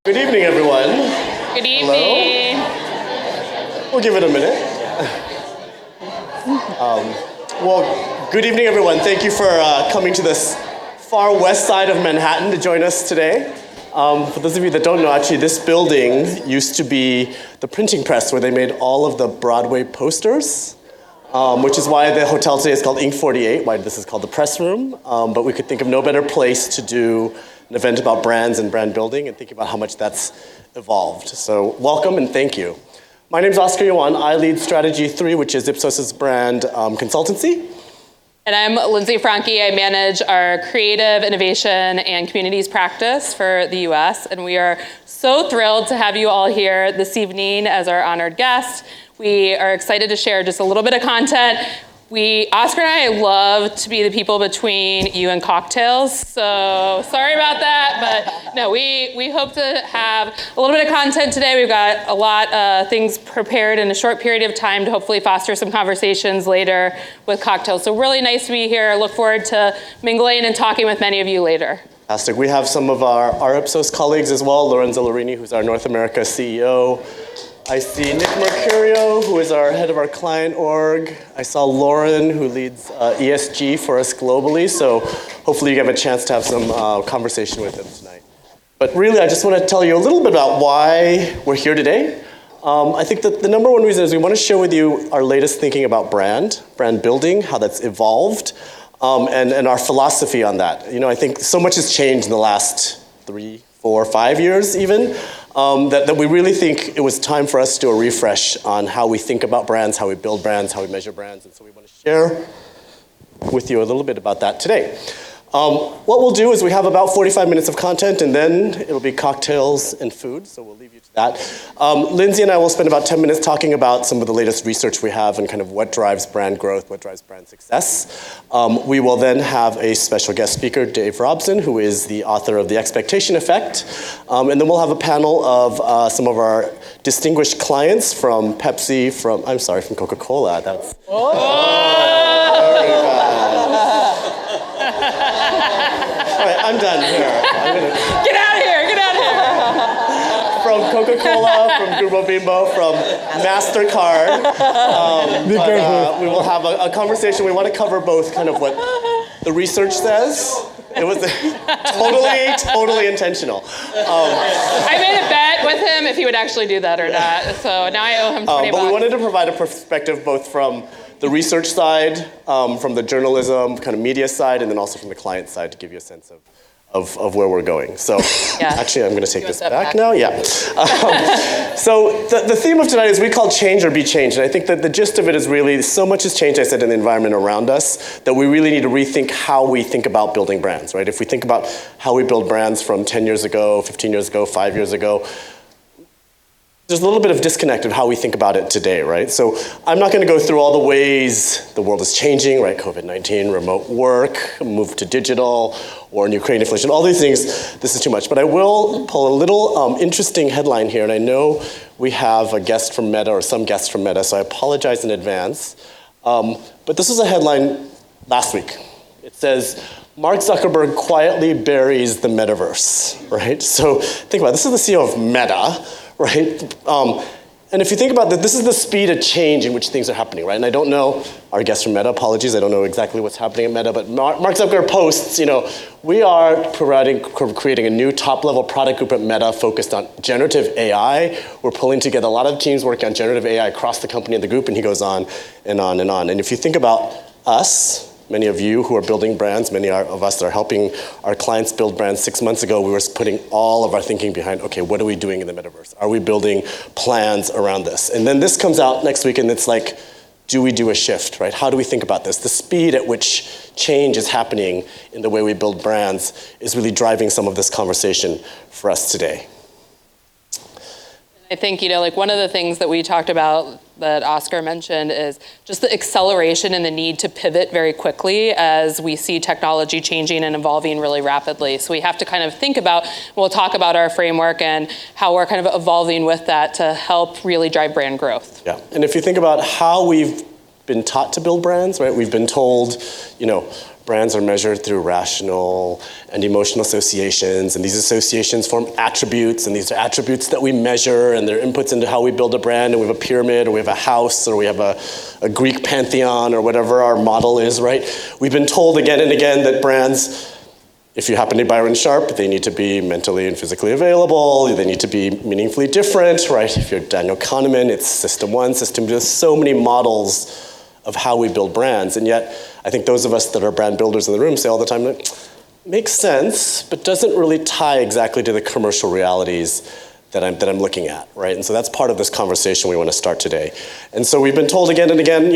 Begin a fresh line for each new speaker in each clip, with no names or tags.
Good evening, everyone.
Good evening.
Hello. We'll give it a minute. Well, good evening, everyone. Thank you for coming to this far west side of Manhattan to join us today. For those of you that don't know, actually, this building used to be the printing press where they made all of the Broadway posters, which is why the hotel today is called Ink 48, why this is called the press room. But we could think of no better place to do an event about brands and brand building and think about how much that's evolved. So welcome and thank you. My name is Oscar Yuan. I lead Strategy 3, which is Ipsos's brand consultancy.
And I'm Lindsay Franke. I manage our creative, innovation, and communities practice for the US. And we are so thrilled to have you all here this evening as our honored guest. We are excited to share just a little bit of content. Oscar and I love to be the people between you and cocktails, so sorry about that, but no, we hope to have a little bit of content today. We've got a lot of things prepared in a short period of time to hopefully foster some conversations later with cocktails. So really nice to be here. Look forward to mingling and talking with many of you later.
Fantastic. We have some of our Ipsos colleagues as well, Lorenzo Lorini, who's our North America CEO. I see Nick Mercurio, who is our head of our client org. I saw Lauren, who leads ESG for us globally. So hopefully you have a chance to have some conversation with them tonight. But really, I just want to tell you a little bit about why we're here today. I think that the number one reason is we want to share with you our latest thinking about brand building, how that's evolved, and our philosophy on that. You know, I think so much has changed in the last 3, 4, 5 years even. That we really think it was time for us to do a refresh on how we think about brands, how we build brands, how we measure brands, and so we want to share with you a little bit about that today. What we'll do is we have about 45 minutes of content, and then it'll be cocktails and food, so we'll leave you to that. Lindsay and I will spend about 10 minutes talking about some of the latest research we have and kind of what drives brand growth, what drives brand success. We will then have a special guest speaker, Dave Robson, who is the author of The Expectation Effect. And then we'll have a panel of some of our distinguished clients from Pepsi, from Coca-Cola. That's very bad. All right, I'm done here.
Get out of here.
From Coca-Cola, from Grupo Bimbo, from MasterCard. We will have a conversation. We want to cover both kind of what the research says. It was totally intentional.
I made a bet with him if he would actually do that or not, so now I owe him 20
But
bucks.
we wanted to provide a perspective both from the research side, from the journalism, kind of media side, and then also from the client side to give you a sense of where we're going. So actually, I'm going to take this back now. Yeah. So the theme of tonight is we call change or be changed. And I think that the gist of it is really so much has changed, I said, in the environment around us that we really need to rethink how we think about building brands, right? If we think about how we build brands from 10 years ago, 15 years ago, 5 years ago, there's a little bit of disconnect of how we think about it today, right? So I'm not going to go through all the ways the world is changing, right? COVID-19, remote work, move to digital, war in Ukraine, inflation, all these things. This is too much. But I will pull a little interesting headline here, and I know we have a guest from Meta or some guests from Meta, so I apologize in advance. But this was a headline last week. It says, Mark Zuckerberg quietly buries the metaverse, right? So think about it. This is the CEO of Meta, right? And if you think about that, this is the speed of change in which things are happening, right? And I don't know, our guest from Meta, apologies, I don't know exactly what's happening at Meta, but Mark Zuckerberg posts, we are creating a new top-level product group at Meta focused on generative AI. We're pulling together a lot of teams working on generative AI across the company and the group, and he goes on and on and on. And if you think about us, many of you who are building brands, many of us that are helping our clients build brands 6 months ago, we were putting all of our thinking behind, okay, what are we doing in the metaverse? Are we building plans around this? And then this comes out next week and it's like, do we do a shift, right? How do we think about this? The speed at which change is happening in the way we build brands is really driving some of this conversation for us today.
I think, one of the things that we talked about that Oscar mentioned is just the acceleration and the need to pivot very quickly as we see technology changing and evolving really rapidly. So we have to kind of think about, we'll talk about our framework and how we're kind of evolving with that to help really drive brand growth.
Yeah, and if you think about how we've been taught to build brands, right? We've been told, brands are measured through rational and emotional associations, and these associations form attributes, and these are attributes that we measure, and they're inputs into how we build a brand, and we have a pyramid, or we have a house, or we have a Greek pantheon, or whatever our model is, right? We've been told again and again that brands, if you happen to be Byron Sharp, they need to be mentally and physically available, they need to be meaningfully different, right? If you're Daniel Kahneman, it's system one, system two, there's so many models of how we build brands, and yet I think those of us that are brand builders in the room say all the time, makes sense, but doesn't really tie exactly to the commercial realities that I'm looking at, right? And so that's part of this conversation we want to start today. And so we've been told again and again,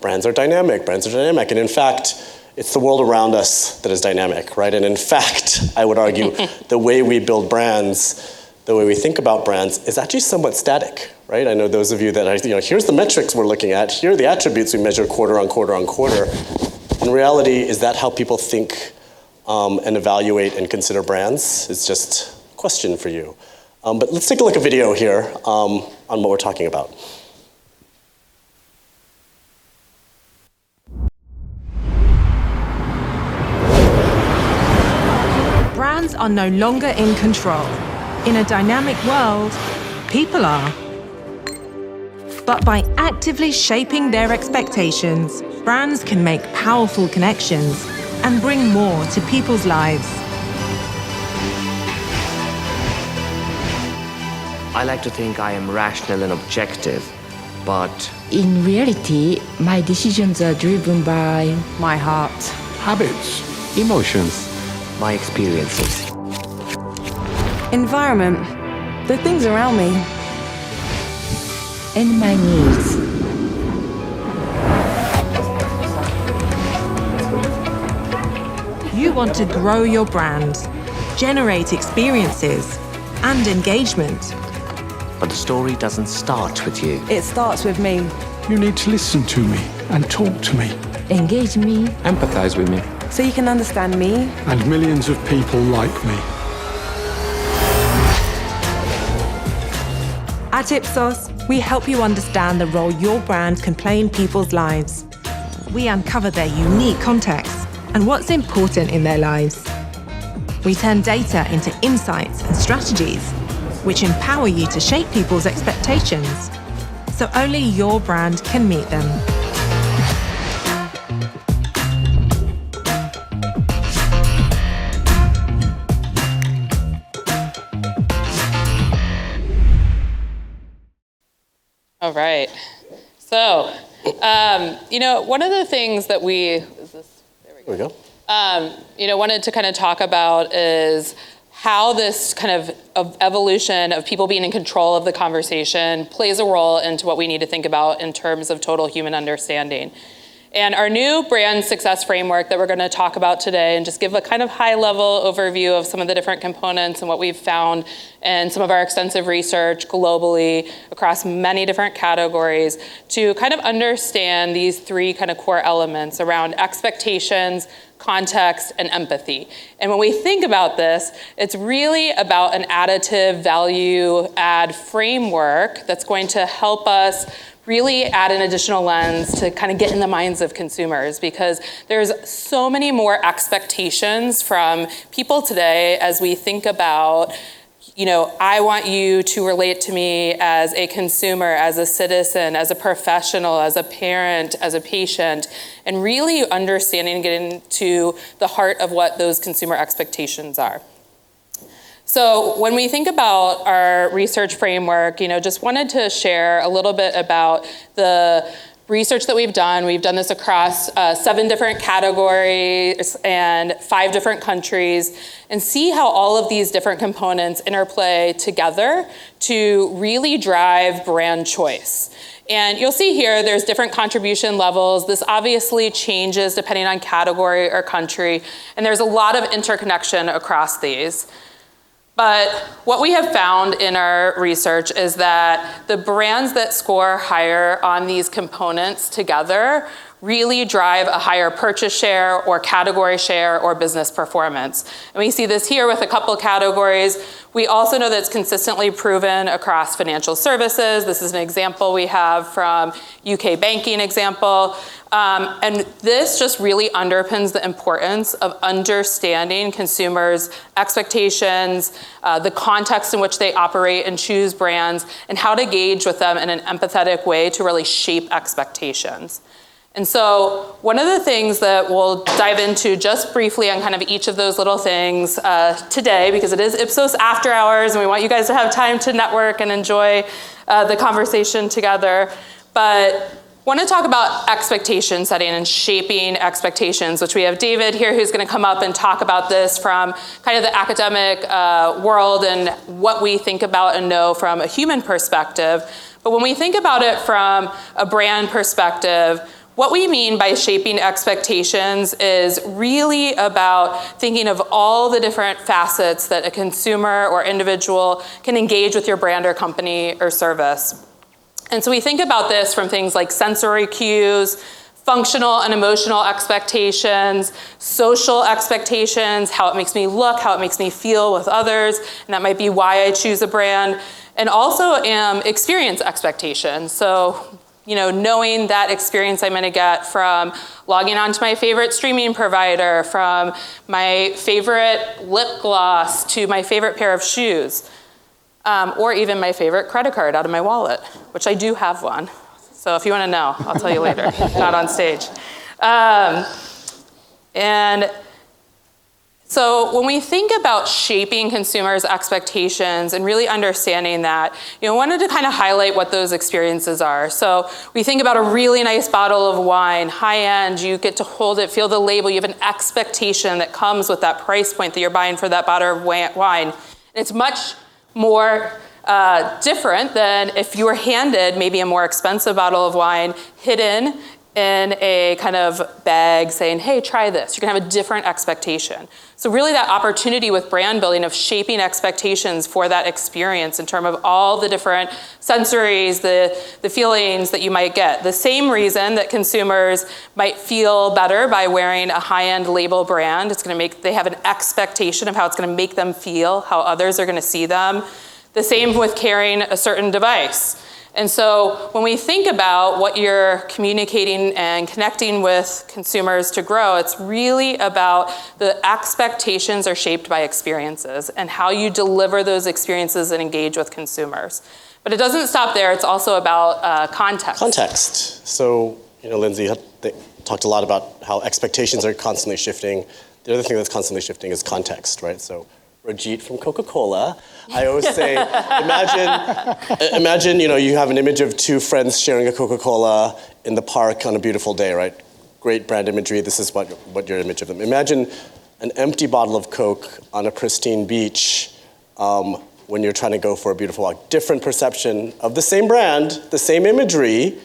brands are dynamic, and in fact, it's the world around us that is dynamic, right? And in fact, I would argue, the way we build brands, the way we think about brands is actually somewhat static, right? I know those of you that are, here's the metrics we're looking at, here are the attributes we measure quarter on quarter on quarter. In reality, is that how people think and evaluate and consider brands? It's just a question for you. But let's take a look at video here on what we're talking about.
Brands are no longer in control. In a dynamic world, people are. But by actively shaping their expectations, brands can make powerful connections and bring more to people's lives.
I like to think I am rational and objective, but
in reality, my decisions are driven by
My heart.
Habits, emotions,
my experiences.
Environment. The things around me.
and my needs.
You want to grow your brand, generate experiences and engagement.
But the story doesn't start with you.
It starts with me.
You need to listen to me and talk to me.
Engage me.
Empathize with me.
So you can understand me.
And millions of people like me.
At Ipsos, we help you understand the role your brand can play in people's lives. We uncover their unique contexts and what's important in their lives. We turn data into insights and strategies, which empower you to shape people's expectations, so only your brand can meet them.
All right. So, one of the things that
There we go.
wanted to kind of talk about is how this kind of evolution of people being in control of the conversation plays a role into what we need to think about in terms of total human understanding. And our new brand success framework that we're going to talk about today and just give a kind of high-level overview of some of the different components and what we've found in some of our extensive research globally across many different categories to kind of understand these three kind of core elements around expectations, context, and empathy. And when we think about this, it's really about an additive value add framework that's going to help us really add an additional lens to kind of get in the minds of consumers, because there's so many more expectations from people today as we think about, I want you to relate to me as a consumer, as a citizen, as a professional, as a parent, as a patient, and really understanding and getting to the heart of what those consumer expectations are. So when we think about our research framework, just wanted to share a little bit about the research that we've done. We've done this across 7 different categories and 5 different countries, and see how all of these different components interplay together to really drive brand choice. And you'll see here there's different contribution levels. This obviously changes depending on category or country, and there's a lot of interconnection across these. But what we have found in our research is that the brands that score higher on these components together really drive a higher purchase share or category share or business performance. And we see this here with a couple categories. We also know that it's consistently proven across financial services. This is an example we have from UK banking example. And this just really underpins the importance of understanding consumers' expectations, the context in which they operate and choose brands, and how to engage with them in an empathetic way to really shape expectations. And so one of the things that we'll dive into just briefly on kind of each of those little things today, because it is Ipsos After Hours, and we want you guys to have time to network and enjoy the conversation together. But want to talk about expectation setting and shaping expectations, which we have David here who's going to come up and talk about this from kind of the academic world and what we think about and know from a human perspective. But when we think about it from a brand perspective, what we mean by shaping expectations is really about thinking of all the different facets that a consumer or individual can engage with your brand or company or service. And so we think about this from things like sensory cues, functional and emotional expectations, social expectations, how it makes me look, how it makes me feel with others, and that might be why I choose a brand, and also experience expectations. So, knowing that experience I'm gonna get from logging onto my favorite streaming provider, from my favorite lip gloss to my favorite pair of shoes. Or even my favorite credit card out of my wallet, which I do have one. So if you want to know, I'll tell you later, not on stage. And so when we think about shaping consumers' expectations and really understanding that, I wanted to kind of highlight what those experiences are. So we think about a really nice bottle of wine, high end, you get to hold it, feel the label, you have an expectation that comes with that price point that you're buying for that bottle of wine. It's much more different than if you were handed maybe a more expensive bottle of wine hidden in a kind of bag saying, hey, try this. You're gonna have a different expectation. So really that opportunity with brand building of shaping expectations for that experience in terms of all the different sensories, the feelings that you might get. The same reason that consumers might feel better by wearing a high-end label brand. They have an expectation of how it's gonna make them feel, how others are gonna see them. The same with carrying a certain device. And so when we think about what you're communicating and connecting with consumers to grow, it's really about the expectations are shaped by experiences and how you deliver those experiences and engage with consumers. But it doesn't stop there, it's also about context.
Context. So, Lindsay talked a lot about how expectations are constantly shifting. The other thing that's constantly shifting is context, right? So Rajit from Coca-Cola, I always say, imagine, you have an image of two friends sharing a Coca-Cola in the park on a beautiful day, right? Great brand imagery, this is what your image of them. Imagine an empty bottle of Coke on a pristine beach when you're trying to go for a beautiful walk. Different perception of the same brand, the same imagery,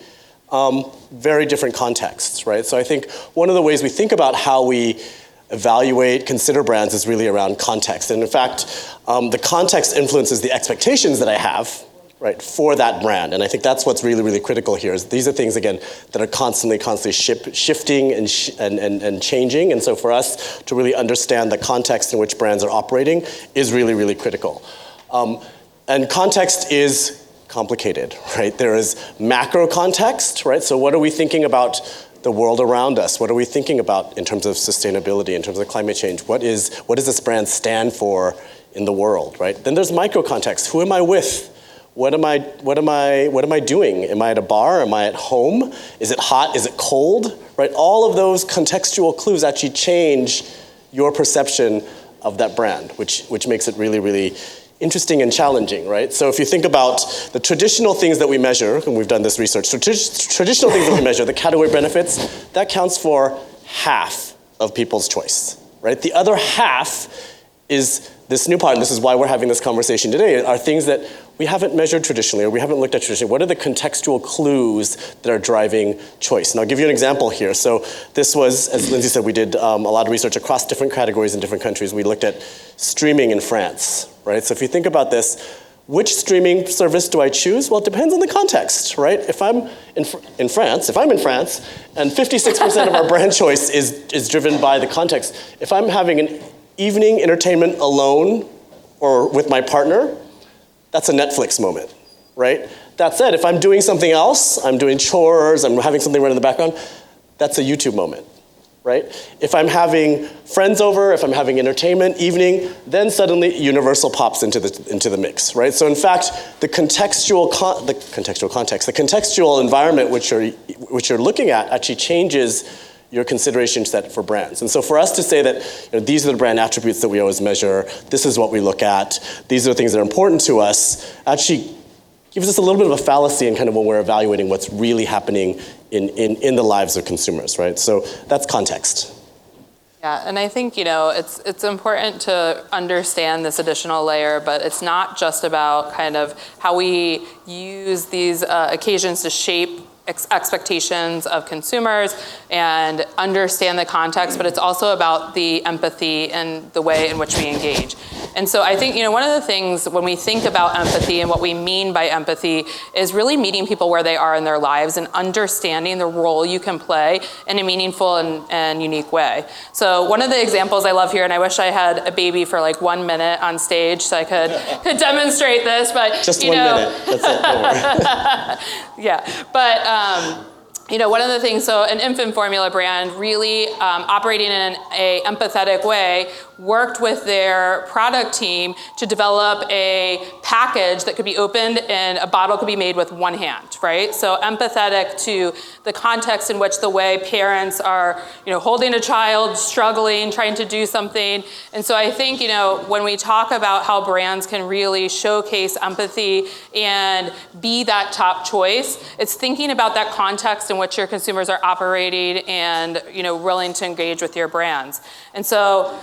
very different contexts, right? So I think one of the ways we think about how we evaluate, consider brands is really around context. And in fact, the context influences the expectations that I have, right, for that brand. And I think that's what's really, really critical here is these are things, again, that are constantly shifting and changing. And so for us to really understand the context in which brands are operating is really, really critical. And context is complicated, right? There is macro context, right? So what are we thinking about the world around us? What are we thinking about in terms of sustainability, in terms of climate change? What does this brand stand for in the world, right? Then there's micro context. Who am I with? What am I doing? Am I at a bar? Am I at home? Is it hot? Is it cold? Right? All of those contextual clues actually change your perception of that brand, which makes it really, really interesting and challenging, right? So if you think about the traditional things that we measure, and we've done this research, so traditional things that we measure, the category benefits, that counts for half of people's choice, right? The other half is this new part, and this is why we're having this conversation today, are things that we haven't measured traditionally, or we haven't looked at traditionally. What are the contextual clues that are driving choice? And I'll give you an example here. So this was, as Lindsay said, we did a lot of research across different categories in different countries. We looked at streaming in France, right? So if you think about this, which streaming service do I choose? Well, it depends on the context, right? If I'm in France, and 56% of our brand choice is driven by the context. If I'm having an evening entertainment alone or with my partner, that's a Netflix moment, right? That said, if I'm doing something else, I'm doing chores, I'm having something run in the background, that's a YouTube moment, right? If I'm having friends over, if I'm having entertainment, evening, then suddenly Universal pops into the mix, right? So in fact, the contextual environment which you're looking at actually changes your consideration set for brands. And so for us to say that these are the brand attributes that we always measure, this is what we look at, these are the things that are important to us, actually gives us a little bit of a fallacy in kind of when we're evaluating what's really happening in the lives of consumers, right? So that's context.
Yeah, and I think, it's important to understand this additional layer, but it's not just about kind of how we use these occasions to shape expectations of consumers and understand the context, but it's also about the empathy and the way in which we engage. And so I think, one of the things when we think about empathy and what we mean by empathy is really meeting people where they are in their lives and understanding the role you can play in a meaningful and unique way. So one of the examples I love here, and I wish I had a baby for like 1 minute on stage so I could demonstrate this, but
just 1 minute, that's it, don't worry.
Yeah, but one of the things, so an infant formula brand really operating in an empathetic way worked with their product team to develop a package that could be opened and a bottle could be made with one hand, right? So empathetic to the context in which the way parents are, holding a child, struggling, trying to do something. And so I think, when we talk about how brands can really showcase empathy and be that top choice, it's thinking about that context in which your consumers are operating and, willing to engage with your brands. And so,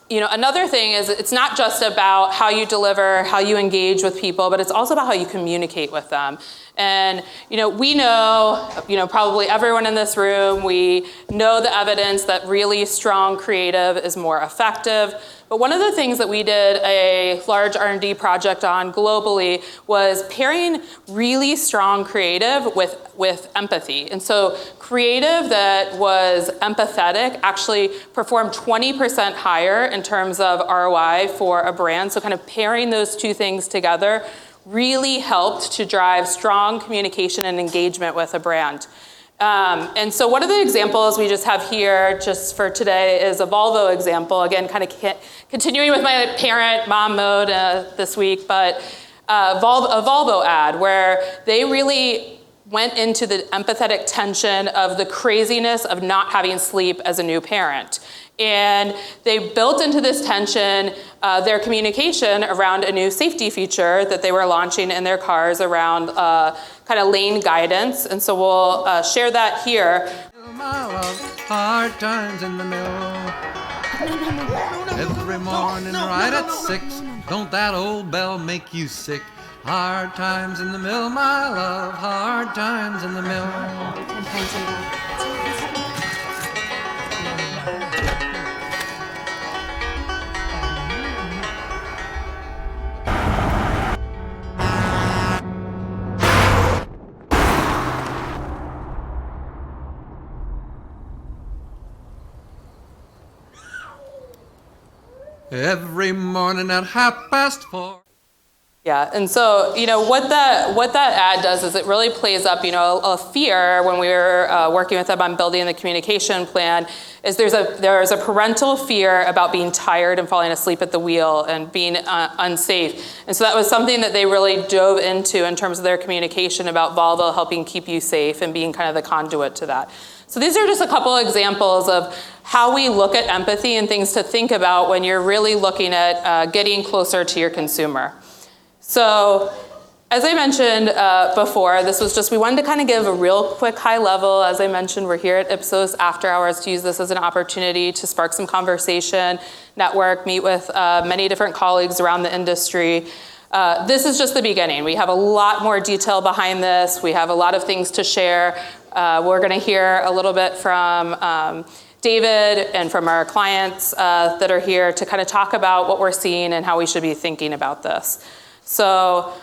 another thing is it's not just about how you deliver, how you engage with people, but it's also about how you communicate with them. And, we know, probably everyone in this room, we know the evidence that really strong creative is more effective. But one of the things that we did a large R&D project on globally was pairing really strong creative with empathy. And so creative that was empathetic actually performed 20% higher in terms of ROI for a brand. So kind of pairing those two things together really helped to drive strong communication and engagement with a brand. And so one of the examples we just have here just for today is a Volvo example. Again, kind of continuing with my parent mom mode this week, but a Volvo ad where they really went into the empathetic tension of the craziness of not having sleep as a new parent. And they built into this tension their communication around a new safety feature that they were launching in their cars around kind of lane guidance. And so we'll share that here.
Hard times in the mill. Every morning right at 6. Don't that old bell make you sick? Hard times in the mill, my love. Hard times in the mill. Every morning at 4:30.
Yeah, and so, what that ad does is it really plays up, a fear when we were working with them on building the communication plan, is there's a parental fear about being tired and falling asleep at the wheel and being unsafe. And so that was something that they really dove into in terms of their communication about Volvo helping keep you safe and being kind of the conduit to that. So these are just a couple of examples of how we look at empathy and things to think about when you're really looking at getting closer to your consumer. So as I mentioned before, we wanted to kind of give a real quick high level. As I mentioned, we're here at Ipsos After Hours to use this as an opportunity to spark some conversation, network, meet with many different colleagues around the industry. This is just the beginning. We have a lot more detail behind this. We have a lot of things to share. We're going to hear a little bit from David and from our clients that are here to kind of talk about what we're seeing and how we should be thinking about this. So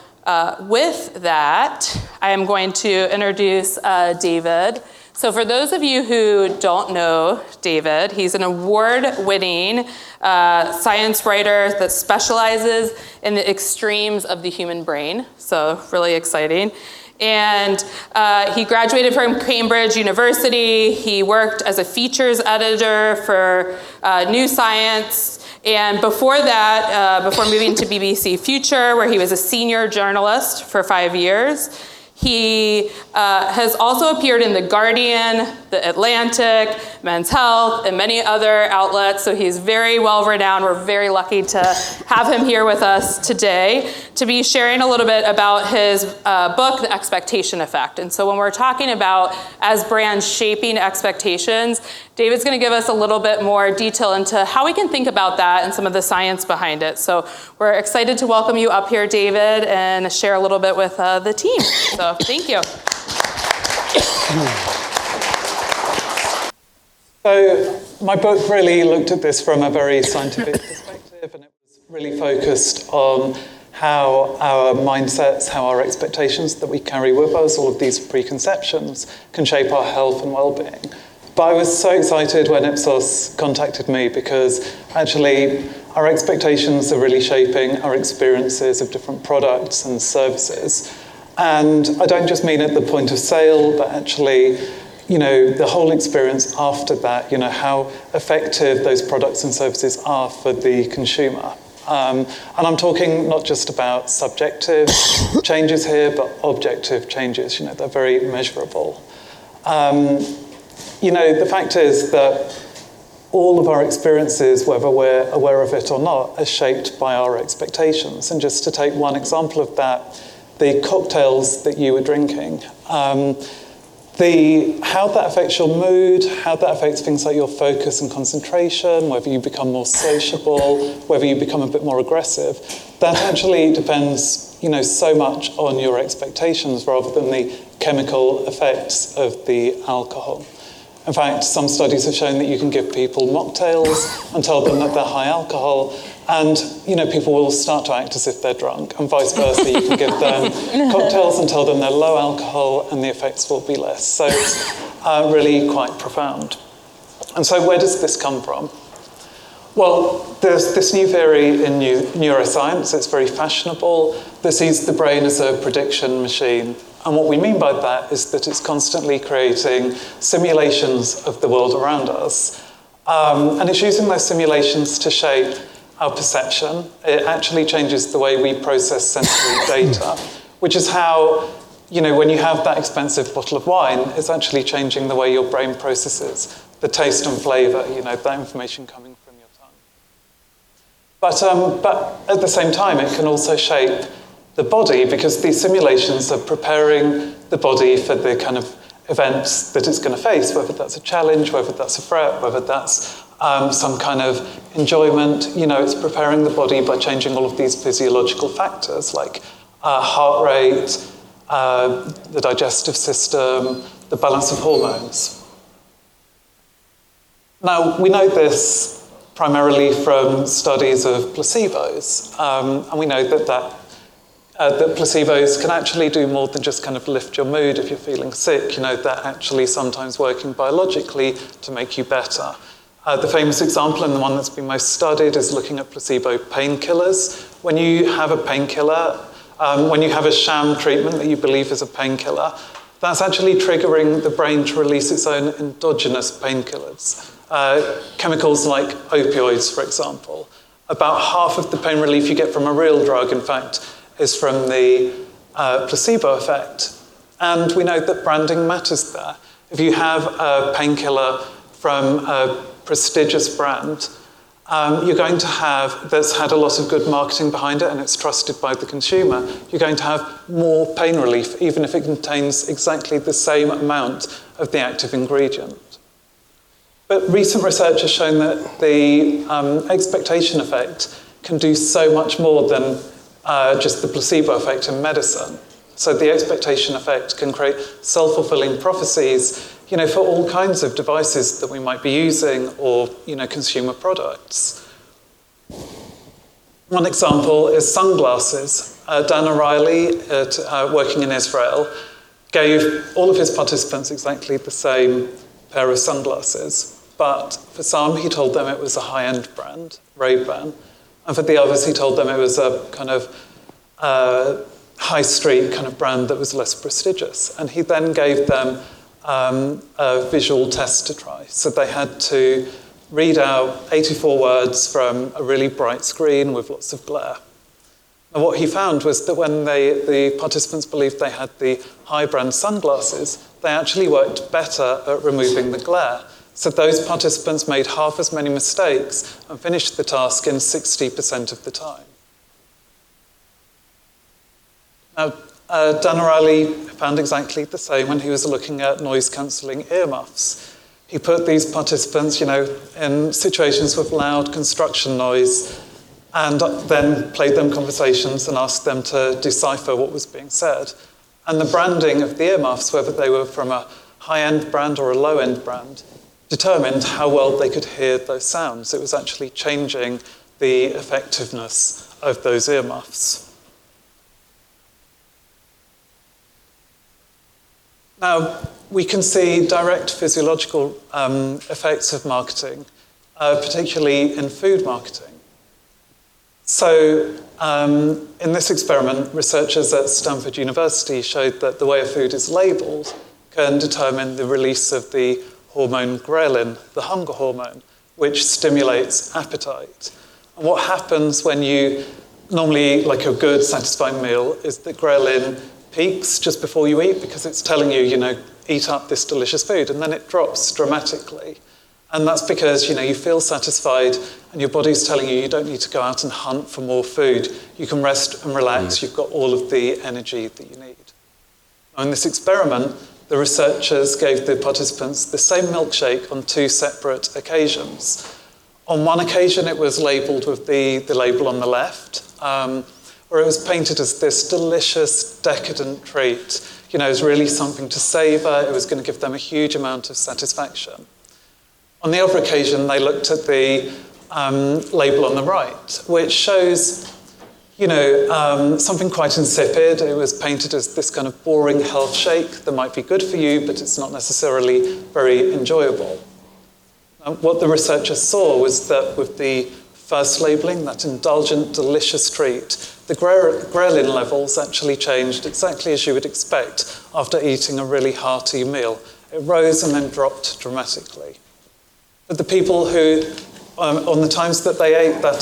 with that, I am going to introduce David. So for those of you who don't know David, he's an award-winning science writer that specializes in the extremes of the human brain. So really exciting. And he graduated from Cambridge University. He worked as a features editor for New Science. And before that, before moving to BBC Future, where he was a senior journalist for 5 years, he has also appeared in The Guardian, The Atlantic, Men's Health, and many other outlets, so he's very well renowned. We're very lucky to have him here with us today to be sharing a little bit about his book, The Expectation Effect. And so when we're talking about as brands shaping expectations, David's gonna give us a little bit more detail into how we can think about that and some of the science behind it. So we're excited to welcome you up here, David, and share a little bit with the team. So thank you.
So my book really looked at this from a very scientific perspective, and it was really focused on how our mindsets, how our expectations that we carry with us, all of these preconceptions, can shape our health and well-being. But I was so excited when Ipsos contacted me because actually our expectations are really shaping our experiences of different products and services. And I don't just mean at the point of sale, but actually, you know, the whole experience after that, you know, how effective those products and services are for the consumer. And I'm talking not just about subjective changes here, but objective changes, you know, they're very measurable. You know, the fact is that all of our experiences, whether we're aware of it or not, are shaped by our expectations. And just to take one example of that, the cocktails that you were drinking, how that affects your mood, how that affects things like your focus and concentration, whether you become more sociable, whether you become a bit more aggressive, that actually depends, you know, so much on your expectations rather than the chemical effects of the alcohol. In fact, some studies have shown that you can give people mocktails and tell them that they're high alcohol, and you know, people will start to act as if they're drunk, and vice versa. You can give them cocktails and tell them they're low alcohol, and the effects will be less. So it's really quite profound. And so where does this come from? Well, there's this new theory in neuroscience. It's very fashionable, that sees the brain as a prediction machine. And what we mean by that is that it's constantly creating simulations of the world around us. And it's using those simulations to shape our perception. It actually changes the way we process sensory data, which is how, you know, when you have that expensive bottle of wine, it's actually changing the way your brain processes the taste and flavour, you know, that information coming from your tongue. But at the same time, it can also shape the body, because these simulations are preparing the body for the kind of events that it's going to face, whether that's a challenge, whether that's a threat, whether that's some kind of enjoyment. You know, it's preparing the body by changing all of these physiological factors like heart rate, the digestive system, the balance of hormones. Now, we know this primarily from studies of placebos, and we know that placebos can actually do more than just kind of lift your mood if you're feeling sick. You know, they're actually sometimes working biologically to make you better. The famous example, and the one that's been most studied, is looking at placebo painkillers. When you have a painkiller, when you have a sham treatment that you believe is a painkiller, that's actually triggering the brain to release its own endogenous painkillers. Chemicals like opioids, for example. About half of the pain relief you get from a real drug, in fact, is from the placebo effect. And we know that branding matters there. If you have a painkiller from a prestigious brand, you're going to have, that's had a lot of good marketing behind it and it's trusted by the consumer, you're going to have more pain relief, even if it contains exactly the same amount of the active ingredient. But recent research has shown that the expectation effect can do so much more than just the placebo effect in medicine. So the expectation effect can create self-fulfilling prophecies, you know, for all kinds of devices that we might be using or, you know, consumer products. One example is sunglasses. Dan O'Reilly, working in Israel, gave all of his participants exactly the same pair of sunglasses. But for some, he told them it was a high-end brand, Ray-Ban. And for the others, he told them it was a kind of high street kind of brand that was less prestigious. And he then gave them a visual test to try. So they had to read out 84 words from a really bright screen with lots of glare. And what he found was that when the participants believed they had the high brand sunglasses, they actually worked better at removing the glare. So those participants made half as many mistakes and finished the task in 60% of the time. Now, Dan O'Reilly found exactly the same when he was looking at noise-cancelling earmuffs. He put these participants, in situations with loud construction noise and then played them conversations and asked them to decipher what was being said. And the branding of the earmuffs, whether they were from a high-end brand or a low-end brand, determined how well they could hear those sounds. It was actually changing the effectiveness of those earmuffs. Now, we can see direct physiological effects of marketing, particularly in food marketing. So, in this experiment, researchers at Stanford University showed that the way a food is labelled can determine the release of the hormone ghrelin, the hunger hormone, which stimulates appetite. And what happens when you normally eat like a good, satisfying meal is that ghrelin peaks just before you eat because it's telling you, eat up this delicious food, and then it drops dramatically. And that's because, you feel satisfied and your body's telling you don't need to go out and hunt for more food. You can rest and relax. You've got all of the energy that you need. Now, in this experiment, the researchers gave the participants the same milkshake on 2 separate occasions. On one occasion, it was labelled with the label on the left, where it was painted as this delicious, decadent treat. It was really something to savour. It was going to give them a huge amount of satisfaction. On the other occasion, they looked at the label on the right, which shows, something quite insipid. It was painted as this kind of boring health shake that might be good for you, but it's not necessarily very enjoyable. What the researchers saw was that with the first labelling, that indulgent, delicious treat, the ghrelin levels actually changed exactly as you would expect after eating a really hearty meal. It rose and then dropped dramatically. But the people who, on the times that they ate that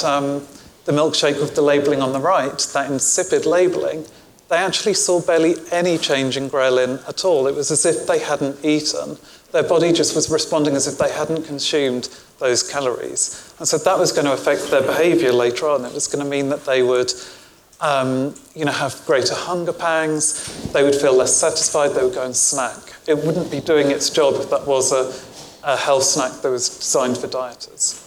the milkshake with the labelling on the right, that insipid labelling, they actually saw barely any change in ghrelin at all. It was as if they hadn't eaten. Their body just was responding as if they hadn't consumed those calories. And so that was going to affect their behaviour later on. It was going to mean that they would have greater hunger pangs, they would feel less satisfied, they would go and snack. It wouldn't be doing its job if that was a health snack that was designed for dieters.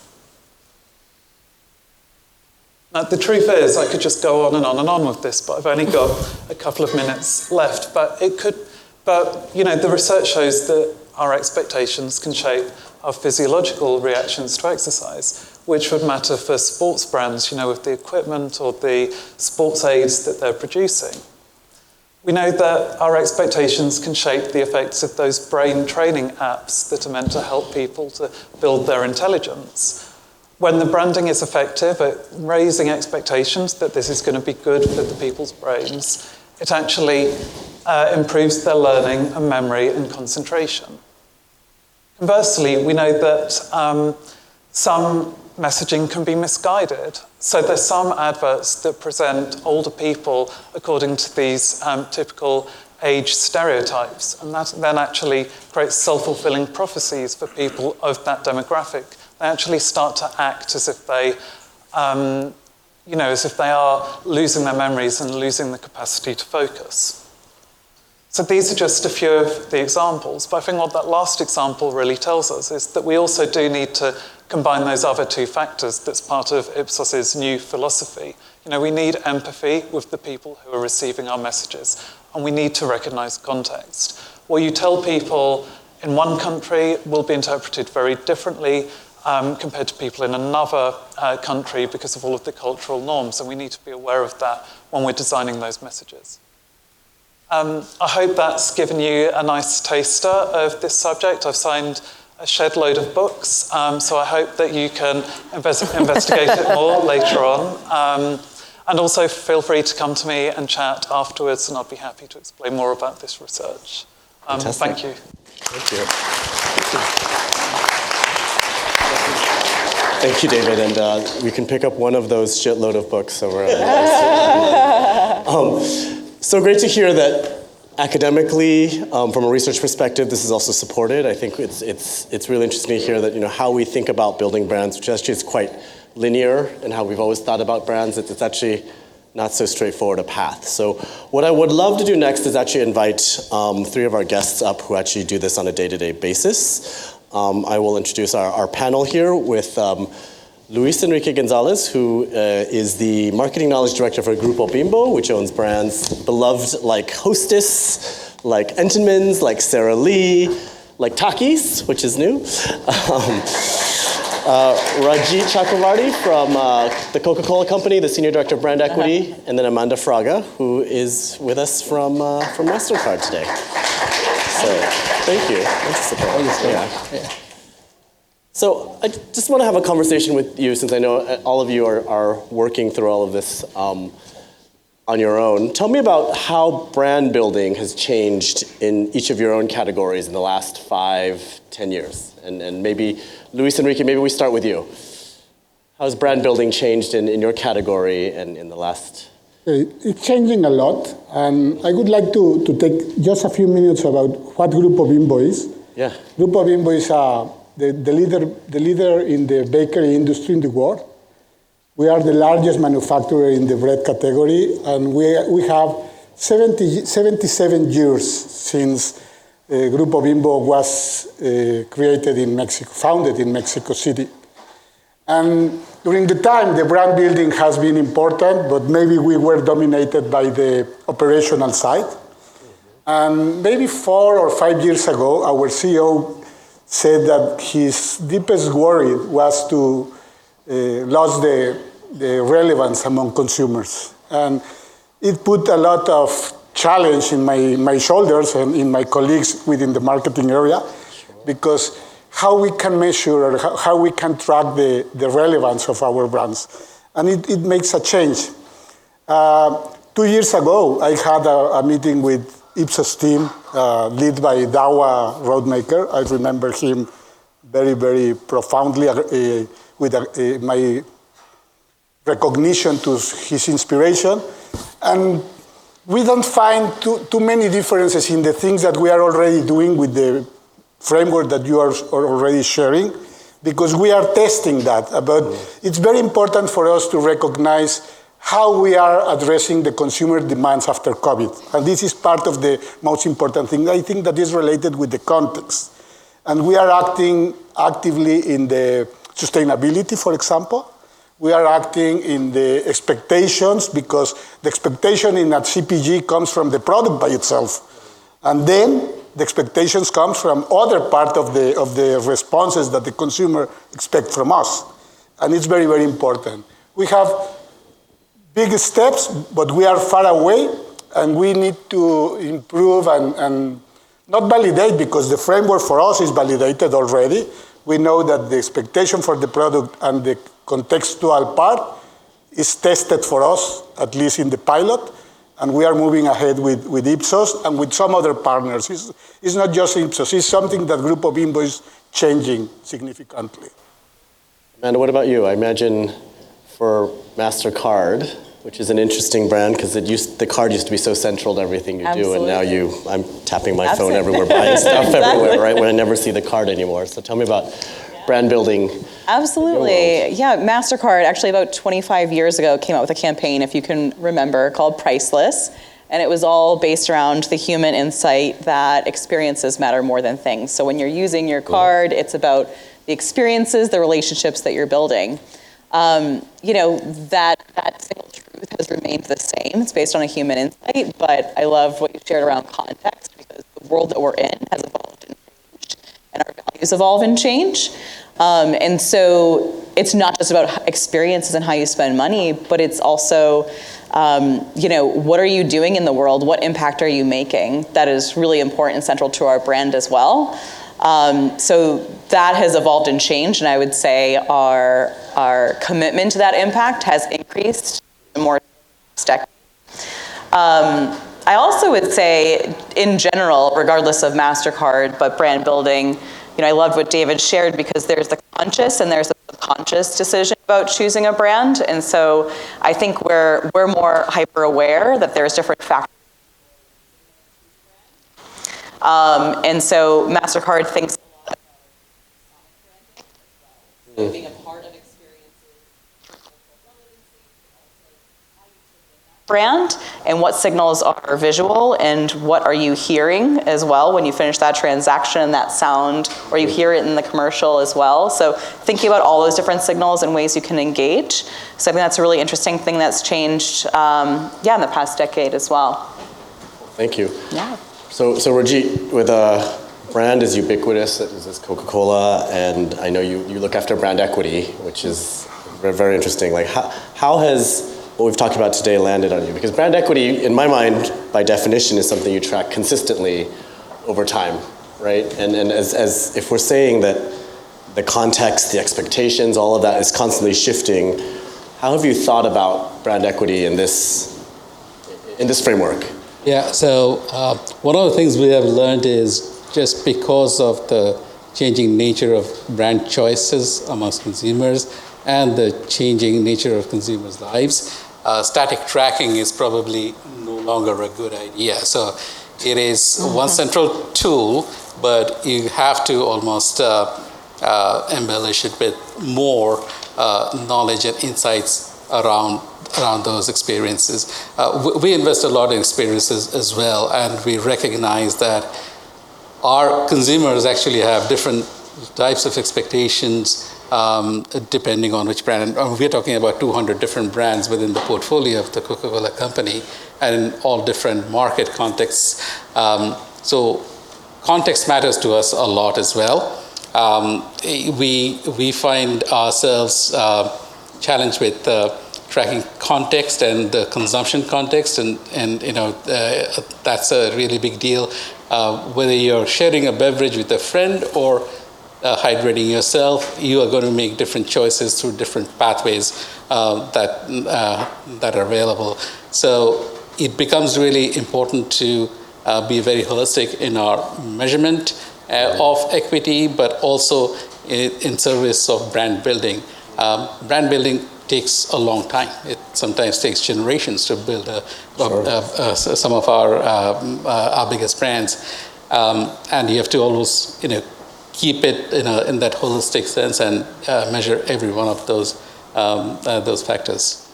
Now, the truth is, I could just go on and on and on with this, but I've only got a couple of minutes left. But the research shows that our expectations can shape our physiological reactions to exercise, which would matter for sports brands, with the equipment or the sports aids that they're producing. We know that our expectations can shape the effects of those brain training apps that are meant to help people to build their intelligence. When the branding is effective at raising expectations that this is going to be good for the people's brains, it actually improves their learning and memory and concentration. Conversely, we know that some messaging can be misguided. So there's some adverts that present older people according to these typical age stereotypes, and that then actually creates self-fulfilling prophecies for people of that demographic. They actually start to act as if they, as if they are losing their memories and losing the capacity to focus. So these are just a few of the examples, but I think what that last example really tells us is that we also do need to combine those other 2 factors that's part of Ipsos's new philosophy. We need empathy with the people who are receiving our messages, and we need to recognise context. What you tell people in one country will be interpreted very differently compared to people in another country because of all of the cultural norms, and we need to be aware of that when we're designing those messages. I hope that's given you a nice taster of this subject. I've signed a shed load of books, so I hope that you can investigate it more later on. And also feel free to come to me and chat afterwards, and I'd be happy to explain more about this research. Thank you.
Thank you. Thank you, David. And we can pick up one of those shitload of books over at So great to hear that academically, from a research perspective, this is also supported. I think it's really interesting to hear that, how we think about building brands, which actually is quite linear in how we've always thought about brands. It's actually not so straightforward a path. So what I would love to do next is actually invite 3 of our guests up who actually do this on a day-to-day basis. I will introduce our panel here with Luis Enrique Gonzalez, who is the Marketing Knowledge Director for Grupo Bimbo, which owns brands beloved like Hostess, like Entenmann's, like Sara Lee, like Takis, which is new. Rajit Chakravarti from the Coca-Cola Company, the Senior Director of Brand Equity, and then Amanda Fraga, who is with us from MasterCard today. So, thank you. Thanks for supporting. So, I just want to have a conversation with you, since I know all of you are working through all of this on your own. Tell me about how brand building has changed in each of your own categories in the last 5-10 years. And maybe, Luis Enrique, maybe we start with you. How has brand building changed in your category and in the last?
It's changing a lot. And I would like to take just a few minutes about what Grupo Bimbo is.
Yeah.
Grupo Bimbo is the leader in the bakery industry in the world. We are the largest manufacturer in the bread category, and we have 77 years since Grupo Bimbo was created in Mexico, founded in Mexico City. And during the time, the brand building has been important, but maybe we were dominated by the operational side. And maybe 4 or 5 years ago, our CEO said that his deepest worry was to lose the relevance among consumers. And it put a lot of challenge in my shoulders and in my colleagues within the marketing area, because how we can measure or how we can track the relevance of our brands. And it makes a change. 2 years ago, I had a meeting with Ipsos team, led by Dawa Roadmaker. I remember him very, very profoundly with my recognition to his inspiration. And we don't find too many differences in the things that we are already doing with the framework that you are already sharing, because we are testing that. But it's very important for us to recognize how we are addressing the consumer demands after COVID. And this is part of the most important thing. I think that is related with the context. And we are acting actively in the sustainability, for example. We are acting in the expectations, because the expectation in a CPG comes from the product by itself. And then the expectations comes from other part of the responses that the consumer expect from us. And it's very, very important. We have big steps, but we are far away, and we need to improve and not validate, because the framework for us is validated already. We know that the expectation for the product and the contextual part is tested for us, at least in the pilot, and we are moving ahead with Ipsos and with some other partners. It's not just Ipsos, it's something that Grupo Bimbo is changing significantly.
Amanda, what about you? I imagine for MasterCard, which is an interesting brand, because the card used to be so central to everything you do, and now I'm tapping my phone everywhere, buying stuff everywhere, right, when I never see the card anymore. So tell me about brand building.
Absolutely. Yeah, MasterCard actually about 25 years ago came out with a campaign, if you can remember, called Priceless. And it was all based around the human insight that experiences matter more than things. So when you're using your card, it's about the experiences, the relationships that you're building. That single truth has remained the same. It's based on a human insight, but I love what you shared around context, because the world that we're in has evolved and changed, and our values evolve and change. And so it's not just about experiences and how you spend money, but it's also, what are you doing in the world? What impact are you making? That is really important and central to our brand as well. So that has evolved and changed, and I would say our commitment to that impact has increased more decade. I also would say, in general, regardless of MasterCard, but brand building, I loved what David shared because there's the conscious and there's the subconscious decision about choosing a brand. And so I think we're more hyper aware that there's different factors. And so MasterCard thinks being a part of brand and what signals are visual and what are you hearing as well when you finish that transaction and that sound, or you hear it in the commercial as well. So thinking about all those different signals and ways you can engage. So I think that's a really interesting thing that's changed, in the past decade as well.
Thank you.
Yeah.
So Rajit, with a brand as ubiquitous as Coca-Cola, and I know you look after brand equity, which is very, very interesting. Like how has what we've talked about today landed on you? Because brand equity, in my mind, by definition, is something you track consistently over time, right? And as if we're saying that the context, the expectations, all of that is constantly shifting, how have you thought about brand equity in this framework?
Yeah, so one of the things we have learned is just because of the changing nature of brand choices amongst consumers and the changing nature of consumers' lives, static tracking is probably no longer a good idea. So it is one central tool, but you have to almost embellish it with more knowledge and insights around those experiences. We invest a lot in experiences as well, and we recognize that our consumers actually have different types of expectations depending on which brand. And we're talking about 200 different brands within the portfolio of the Coca-Cola Company, and in all different market contexts. So context matters to us a lot as well. We find ourselves challenged with tracking context and the consumption context, and that's a really big deal. Whether you're sharing a beverage with a friend or hydrating yourself, you are going to make different choices through different pathways that are available. So it becomes really important to be very holistic in our measurement of equity, but also in service of brand building. Brand building takes a long time. It sometimes takes generations to build some of our biggest brands, and you have to always keep it in that holistic sense and measure every one of those factors.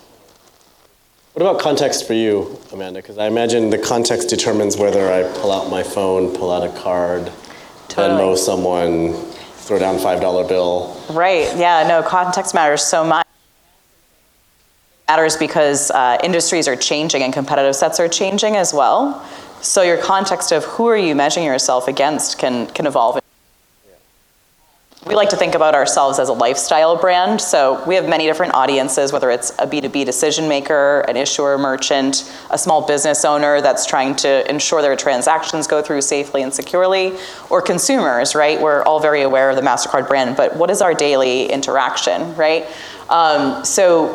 What about context for you, Amanda? Because I imagine the context determines whether I pull out my phone, pull out a card, Venmo someone, throw down $5 bill.
Right, yeah, no, context matters so much. It matters because industries are changing and competitive sets are changing as well. So your context of who are you measuring yourself against can evolve. We like to think about ourselves as a lifestyle brand, so we have many different audiences, whether it's a B2B decision maker, an issuer merchant, a small business owner that's trying to ensure their transactions go through safely and securely, or consumers, right? We're all very aware of the MasterCard brand, but what is our daily interaction, right? So,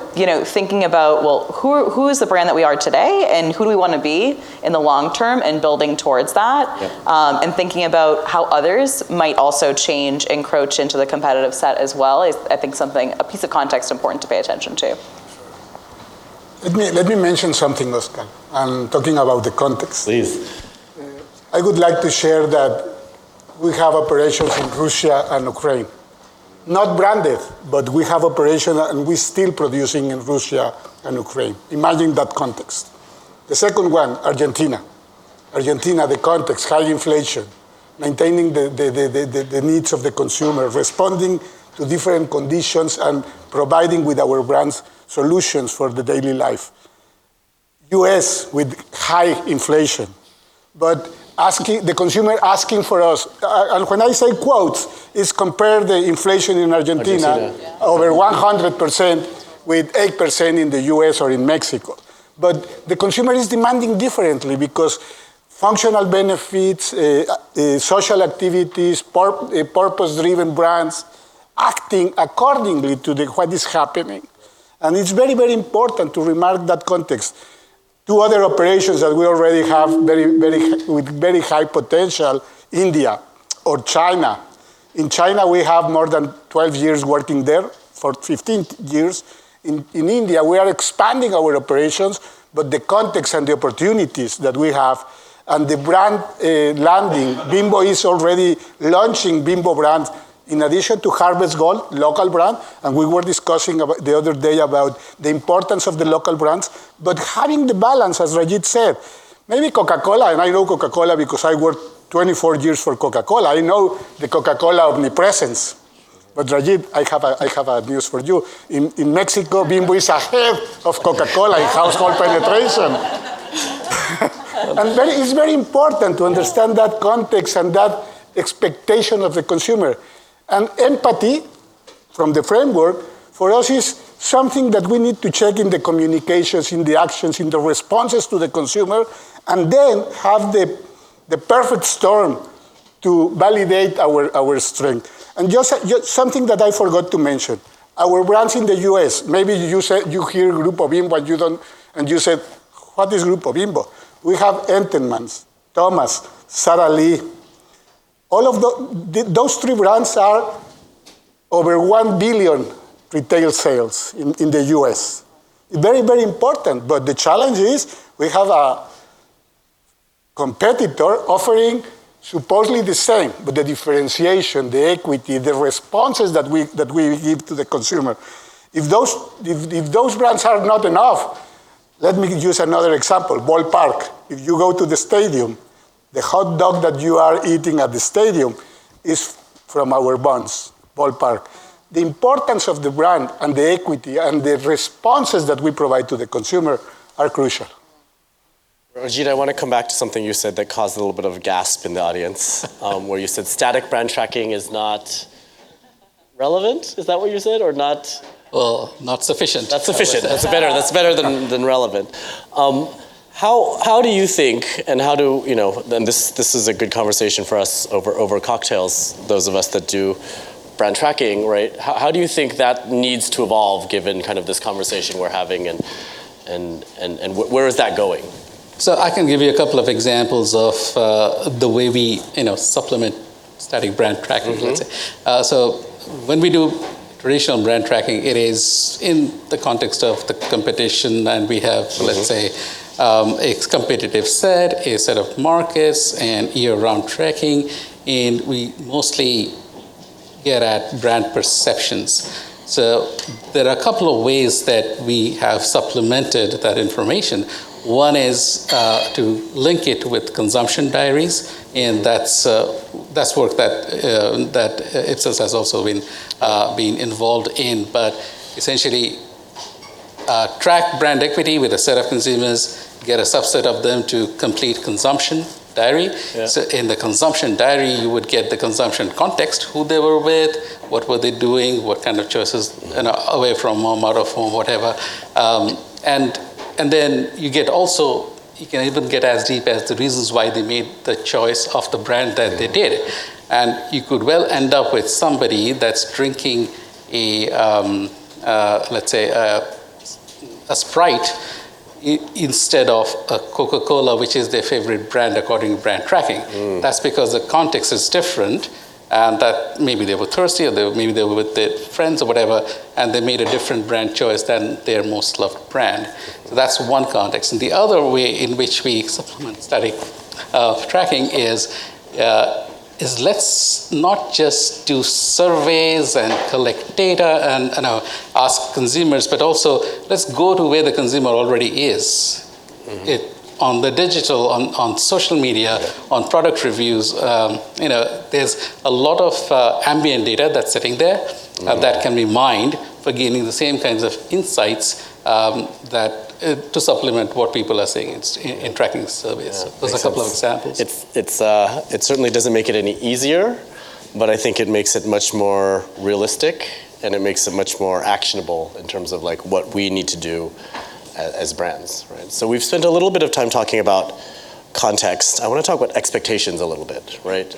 thinking about, well, who is the brand that we are today and who do we want to be in the long term and building towards that, and thinking about how others might also change, encroach into the competitive set as well is, I think, a piece of context important to pay attention to.
Let me mention something, Oscar. I'm talking about the context.
Please.
I would like to share that we have operations in Russia and Ukraine. Not branded, but we have operations and we're still producing in Russia and Ukraine. Imagine that context. The second one, Argentina. Argentina, the context, high inflation, maintaining the needs of the consumer, responding to different conditions and providing with our brands solutions for the daily life. US with high inflation, but the consumer asking for us, and when I say quotes, is compare the inflation in Argentina. Over 100% with 8% in the US or in Mexico. But the consumer is demanding differently because functional benefits, social activities, purpose-driven brands, acting accordingly to what is happening. And it's very, very important to remark that context. Two other operations that we already have with very high potential, India or China. In China, we have more than 12 years working there, for 15 years. In India, we are expanding our operations, but the context and the opportunities that we have and the brand landing, Bimbo is already launching Bimbo brand in addition to Harvest Gold, local brand, and we were discussing the other day about the importance of the local brands, but having the balance, as Rajit said. Maybe Coca-Cola, and I know Coca-Cola because I worked 24 years for Coca-Cola. I know the Coca-Cola omnipresence. But Rajit, I have a news for you. In Mexico, Bimbo is ahead of Coca-Cola in household penetration. And it's very important to understand that context and that expectation of the consumer. And empathy, from the framework, for us is something that we need to check in the communications, in the actions, in the responses to the consumer, and then have the perfect storm to validate our strength. And just something that I forgot to mention, our brands in the US, maybe you hear Grupo Bimbo and you said, what is Grupo Bimbo? We have Entenmann's, Thomas, Sara Lee. All of those three brands are over 1 billion retail sales in the US. Very, very important, but the challenge is we have a competitor offering supposedly the same, but the differentiation, the equity, the responses that we give to the consumer. If those brands are not enough, let me use another example, Ballpark. If you go to the stadium, the hot dog that you are eating at the stadium is from our buns, Ballpark. The importance of the brand and the equity and the responses that we provide to the consumer are crucial.
Rajit, I want to come back to something you said that caused a little bit of a gasp in the audience, where you said static brand tracking is not relevant? Is that what you said, or not?
Well, not sufficient.
That's sufficient. That's better than relevant. How do you think, and how do, and this is a good conversation for us over cocktails, those of us that do brand tracking, right? How do you think that needs to evolve given kind of this conversation we're having, and where is that going?
So I can give you a couple of examples of the way we, supplement static brand tracking, let's say. So when we do traditional brand tracking, it is in the context of the competition, and we have, let's say, a competitive set, a set of markets, and year-round tracking, and we mostly get at brand perceptions. So there are a couple of ways that we have supplemented that information. One is to link it with consumption diaries, and that's work that Ipsos has also been involved in. But essentially, track brand equity with a set of consumers, get a subset of them to complete consumption diary. Yeah. So in the consumption diary, you would get the consumption context, who they were with, what were they doing, what kind of choices, away from home, out of home, whatever. And then you can even get as deep as the reasons why they made the choice of the brand that they did. And you could well end up with somebody that's drinking let's say, a Sprite instead of a Coca-Cola, which is their favorite brand according to brand tracking. That's because the context is different, and that maybe they were thirsty, or maybe they were with their friends or whatever, and they made a different brand choice than their most loved brand. So that's one context. And the other way in which we supplement static tracking is let's not just do surveys and collect data and ask consumers, but also let's go to where the consumer already is. On the digital, on social media, on product reviews, there's a lot of ambient data that's sitting there that can be mined for gaining the same kinds of insights to supplement what people are saying in tracking surveys. So those are a couple of examples.
It certainly doesn't make it any easier, but I think it makes it much more realistic, and it makes it much more actionable in terms of like what we need to do as brands, right? So we've spent a little bit of time talking about context. I want to talk about expectations a little bit, right?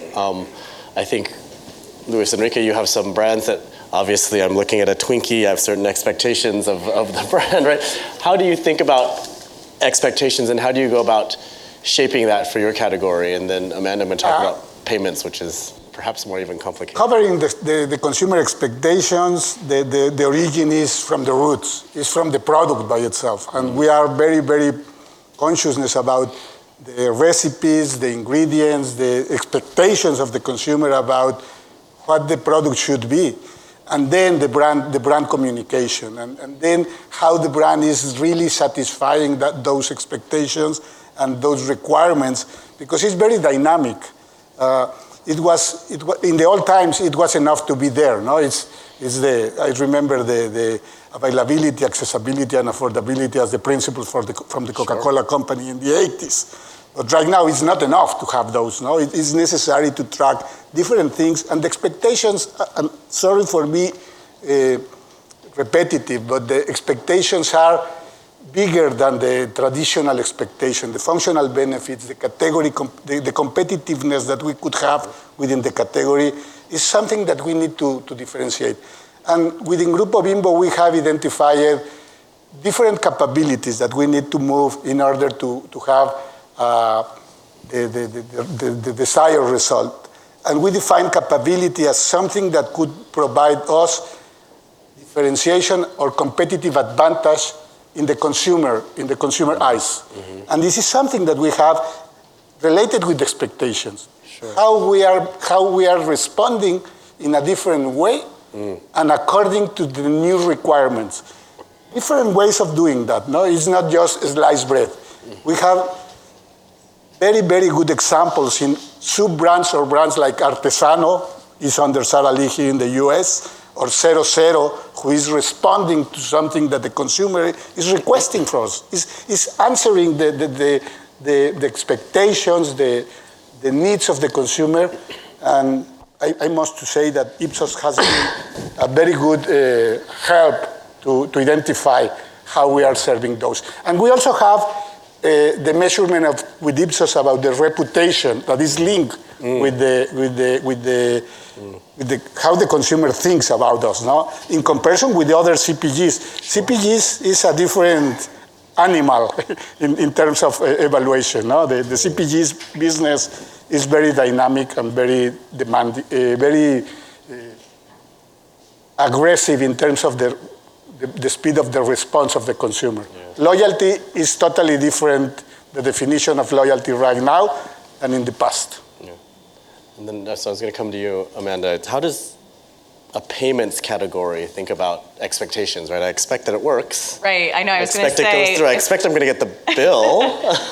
I think, Luis Enrique, you have some brands that obviously I'm looking at a Twinkie, I have certain expectations of the brand, right? How do you think about expectations and how do you go about shaping that for your category? And then Amanda, I'm going to talk about payments, which is perhaps more even complicated.
Covering the consumer expectations, the origin is from the roots, is from the product by itself. And we are very, very consciousness about the recipes, the ingredients, the expectations of the consumer about what the product should be. And then the brand communication, and then how the brand is really satisfying those expectations and those requirements, because it's very dynamic. It was in the old times, it was enough to be there. No, I remember the availability, accessibility, and affordability as the principles from the Coca-Cola company in the 80s. But right now, it's not enough to have those. No, it is necessary to track different things, and the expectations. Sorry for being repetitive, but the expectations are bigger than the traditional expectation. The functional benefits, the category, the competitiveness that we could have within the category is something that we need to differentiate. And within Grupo Bimbo, we have identified different capabilities that we need to move in order to have the desired result. And we define capability as something that could provide us differentiation or competitive advantage in the consumer eyes. Mm-hmm. And this is something that we have related with expectations. Sure. How we are responding in a different way and according to the new requirements. Different ways of doing that. No, it's not just sliced bread. We have very, very good examples in sub-brands or brands like Artesano is under Sara Lee here in the US, or 00, who is responding to something that the consumer is requesting from us, is answering the expectations, the needs of the consumer. And I must say that Ipsos has been a very good help to identify how we are serving those. And we also have the measurement with Ipsos about the reputation that is linked with how the consumer thinks about us. No, in comparison with the other CPGs, CPGs is a different animal in terms of evaluation. No, the CPG's business is very dynamic and very demanding, very aggressive in terms of the speed of the response of the consumer. Yeah. Loyalty is totally different, the definition of loyalty right now and in the past.
Yeah. And then, so I was going to come to you, Amanda. How does a payments category think about expectations, right? I expect that it works.
Right, I know, I was going to say.
It goes through. I expect I'm going to get the bill.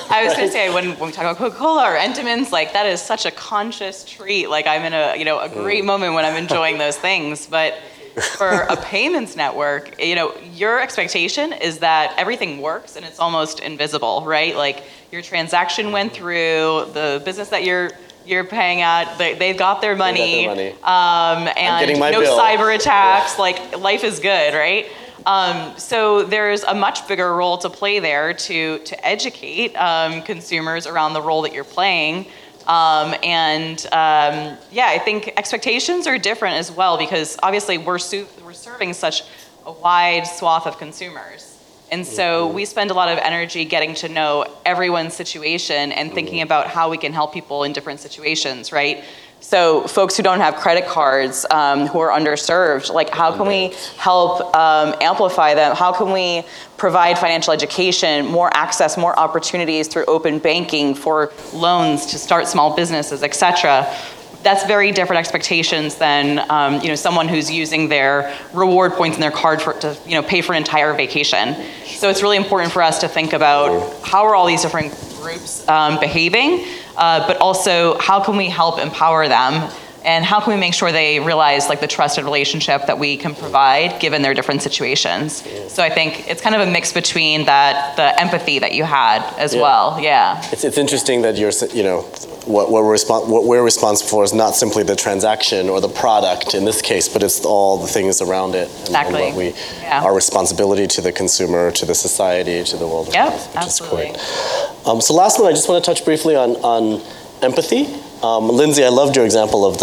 I was going to say, when we talk about Coca-Cola or Entenmann's, like, that is such a conscious treat. Like, I'm in a great moment when I'm enjoying those things. But for a payments network, your expectation is that everything works and it's almost invisible, right? Like, your transaction went through, the business that you're paying at, they've got their money, and no bill. Cyber attacks, like, life is good, right? So there's a much bigger role to play there to educate consumers around the role that you're playing. I think expectations are different as well, because obviously we're serving such a wide swath of consumers. And so we spend a lot of energy getting to know everyone's situation and thinking about how we can help people in different situations, right? So folks who don't have credit cards, who are underserved, like, how can we help amplify them? How can we provide financial education, more access, more opportunities through open banking for loans to start small businesses, et cetera? That's very different expectations than someone who's using their reward points in their card to pay for an entire vacation. So it's really important for us to think about how are all these different groups behaving, but also how can we help empower them, and how can we make sure they realize, like, the trusted relationship that we can provide given their different situations. So I think it's kind of a mix between the empathy that you had as well. Yeah.
It's interesting that what we're responsible for is not simply the transaction or the product in this case, but it's all the things around it.
Exactly.
And our responsibility to the consumer, to the society, to the world.
Yep,
which
absolutely.
is great. So last one, I just want to touch briefly on empathy. Lindsay, I loved your example of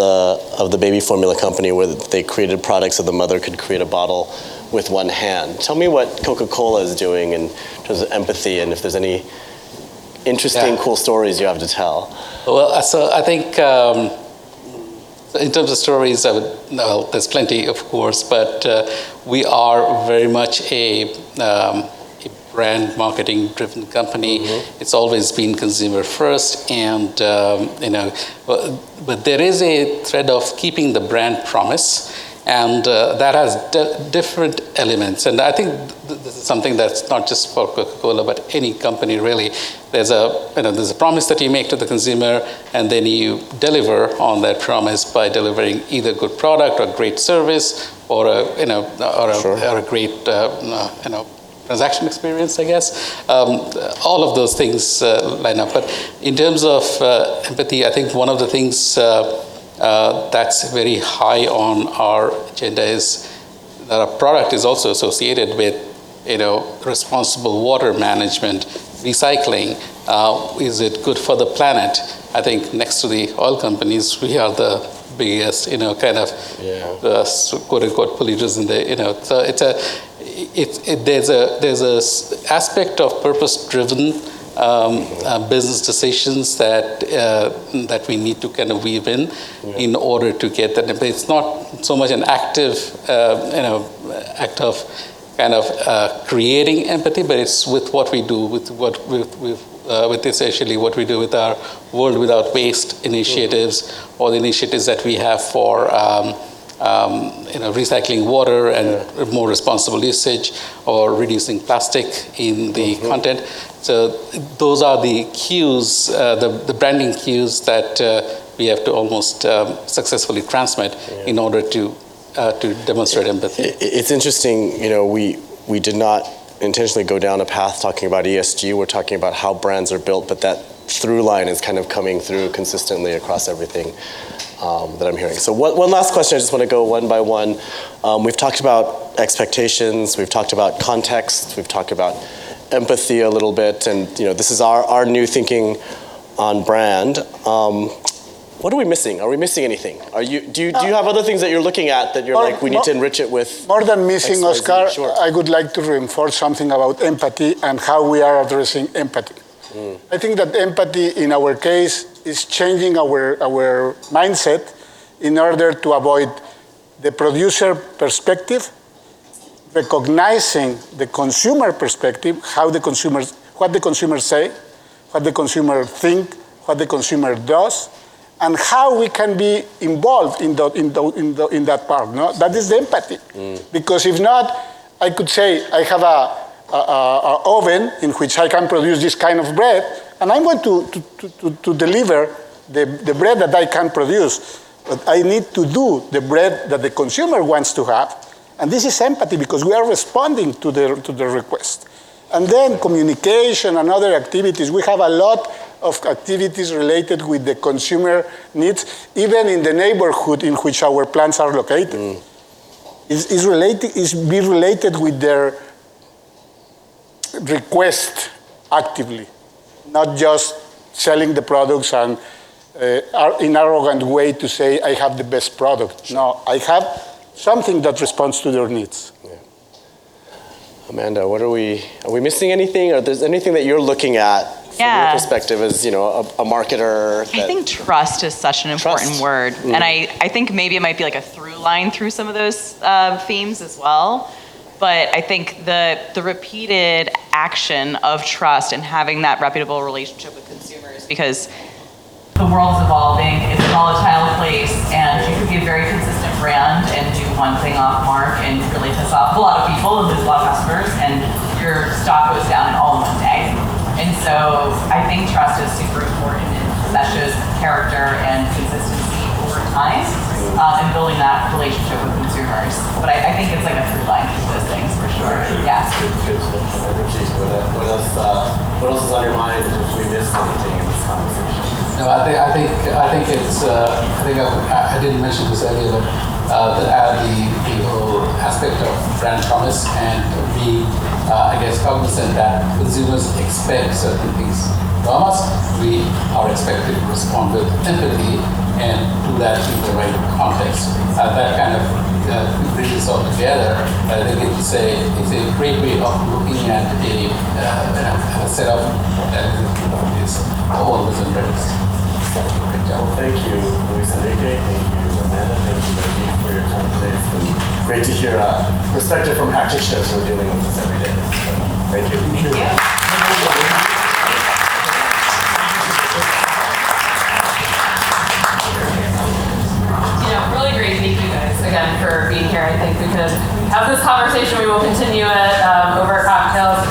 the baby formula company where they created products so the mother could create a bottle with one hand. Tell me what Coca-Cola is doing in terms of empathy, and if there's any interesting, cool stories you have to tell.
Well, so I think in terms of stories, there's plenty, of course, but we are very much a brand marketing driven company. Mm-hmm. It's always been consumer first, and but there is a thread of keeping the brand promise, and that has different elements. And I think this is something that's not just for Coca-Cola, but any company really. There's a promise that you make to the consumer, and then you deliver on that promise by delivering either good product or great service, or a great transaction experience, I guess. All of those things line up. But in terms of empathy, I think one of the things that's very high on our agenda is that our product is also associated with, responsible water management, recycling. Is it good for the planet? I think next to the oil companies, we are the biggest, quote unquote polluters in the, So there's a aspect of purpose-driven business decisions that we need to kind of weave in order to get that. It's not so much an active, act of kind of creating empathy, but it's with what we do, with essentially what we do with our World Without Waste initiatives, or the initiatives that we have for recycling water and more responsible usage, or reducing plastic in the content. So those are the cues, the branding cues that we have to almost successfully transmit in order to demonstrate empathy.
It's interesting, we did not intentionally go down a path talking about ESG. We're talking about how brands are built, but that through line is kind of coming through consistently across everything that I'm hearing. So one last question, I just want to go one by one. We've talked about expectations, we've talked about context, we've talked about empathy a little bit, and this is our new thinking on brand. What are we missing? Are we missing anything? Do you have other things that you're looking at that you're like, we need to enrich it with?
More than missing,
XYZ?
Oscar,
Sure.
I would like to reinforce something about empathy and how we are addressing empathy. I think that empathy, in our case, is changing our mindset in order to avoid the producer perspective, recognizing the consumer perspective, what the consumers say, what the consumer think, what the consumer does, and how we can be involved in that part. No? That is the empathy. Because if not, I could say I have a oven in which I can produce this kind of bread, and I'm going to deliver the bread that I can produce. But I need to do the bread that the consumer wants to have. And this is empathy, because we are responding to the request. And then communication and other activities. We have a lot of activities related with the consumer needs, even in the neighborhood in which our plants are located. Is related with their request actively, not just selling the products and in arrogant way to say I have the best product. No, I have something that responds to their needs.
Yeah. Amanda, are we missing anything? Or there's anything that you're looking at from your perspective as a marketer?
I think trust is such an important word. And I think maybe it might be like a through line through some of those themes as well. But I think the repeated action of trust and having that reputable relationship with consumers, because the world's evolving, it's a volatile place, and you could be a very consistent brand and do one thing off mark and really piss off a lot of people and lose a lot of customers, and your stock goes down all in one day. And so I think trust is super important, and that shows character and consistency over time, and building that relationship with consumers. But I think it's like a through line through those things for sure. Yeah.
What else is on your mind if we missed anything in this conversation?
No, I think it's. I didn't mention this earlier, but the whole aspect of brand promise and be, cognizant that consumers expect certain things from us. We are expected to respond with empathy and do that in the right context. That kind of brings us all together. I think it's a great way of looking at a set of is always in place. Good job.
Thank you, Luis Enrique. Thank you, Amanda. Thank you, Reggie, for your time today. It's been great to hear a perspective from practitioners who are dealing with this every day. So, thank you. Thank you.
Really great. Thank you guys again for being here. I think we could have this conversation. We will continue it over cocktails.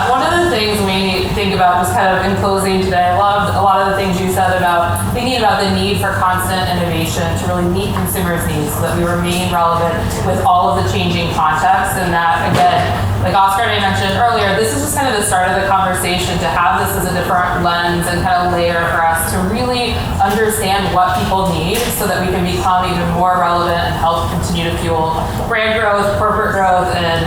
One of the things we think about was kind of in closing today, I loved a lot of the things you said about thinking about the need for constant innovation to really meet consumers' needs so that we remain relevant with all of the changing contexts. And that, again, like Oscar and I mentioned earlier, this is just kind of the start of the conversation to have this as a different lens and kind of layer for us to really understand what people need so that we can become even more relevant and help continue to fuel brand growth, corporate growth, and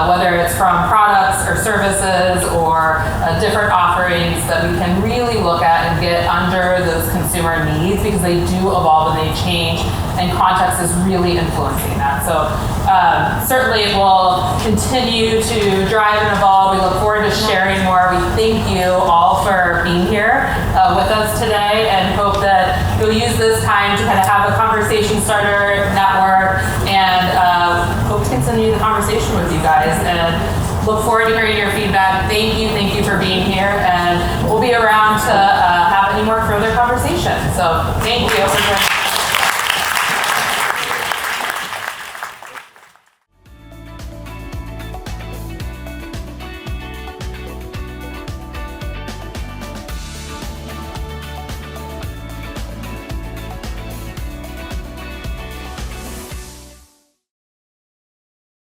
whether it's from products or services or different offerings that we can really look at and get under those consumer needs because they do evolve and they change and context is really influencing that. So certainly it will continue to drive and evolve. We look forward to sharing more. We thank you all for being here with us today and hope that you'll use this time to kind of have a conversation starter, network, and hope to continue the conversation with you guys and look forward to hearing your feedback. Thank you for being here, and we'll be around to have any more further conversation. So thank you.